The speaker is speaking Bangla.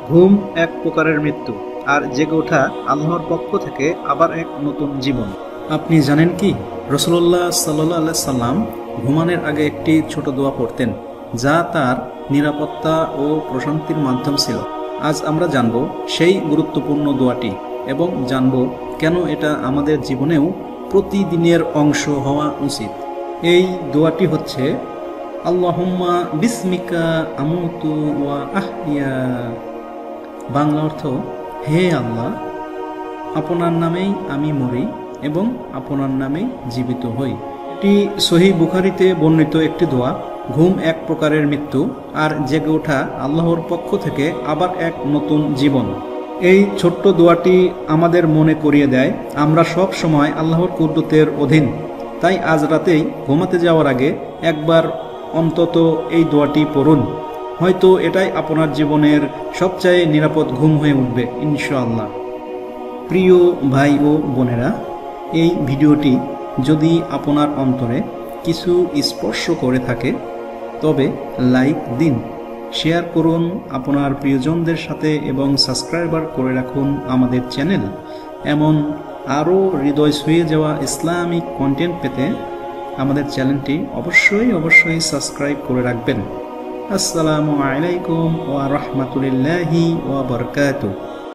ঘুম এক প্রকারের মৃত্যু, আর জেগে ওঠা আল্লাহর পক্ষ থেকে আবার এক নতুন জীবন। আপনি জানেন কি, রাসূলুল্লাহ সাল্লাল্লাহু সাল্লাম ঘুমানোর আগে একটি ছোট দোয়া পড়তেন, যা তার নিরাপত্তা ও প্রশান্তির মাধ্যম ছিল। আজ আমরা জানব সেই গুরুত্বপূর্ণ দোয়াটি এবং জানব কেন এটা আমাদের জীবনেও প্রতিদিনের অংশ হওয়া উচিত। এই দোয়াটি হচ্ছে আল্লাহুম্মা বিসমিকা আমুতু ওয়া আহইয়া। বাংলা অর্থ, হে আল্লাহ, আপনার নামেই আমি মরি এবং আপনার নামেই জীবিত হই। এটি সহিহ বুখারীতে বর্ণিত একটি দোয়া। ঘুম এক প্রকারের মৃত্যু, আর জেগে ওঠা আল্লাহর পক্ষ থেকে আবার এক নতুন জীবন। এই ছোট্ট দোয়াটি আমাদের মনে করিয়ে দেয় আমরা সব সময় আল্লাহর কুদরতের অধীন। তাই আজ রাতেই ঘুমাতে যাওয়ার আগে একবার অন্তত এই দোয়াটি পড়ুন। হয়তো এটাই আপনার জীবনের সবচেয়ে নিরাপদ ঘুম হয়ে উঠবে ইনশাআল্লাহ। প্রিয় ভাই ও বোনেরা, এই ভিডিওটি যদি আপনার অন্তরে কিছু স্পর্শ করে থাকে তবে লাইক দিন, শেয়ার করুন আপনার প্রিয়জনদের সাথে এবং সাবস্ক্রাইবার করে রাখুন আমাদের চ্যানেল। এমন আরও হৃদয় ছুঁয়ে যাওয়া ইসলামিক কন্টেন্ট পেতে আমাদের চ্যানেলটি অবশ্যই সাবস্ক্রাইব করে রাখবেন। আসসালামু আলাইকুম ওয়া রাহমাতুল্লাহি ওয়া বারাকাতুহু।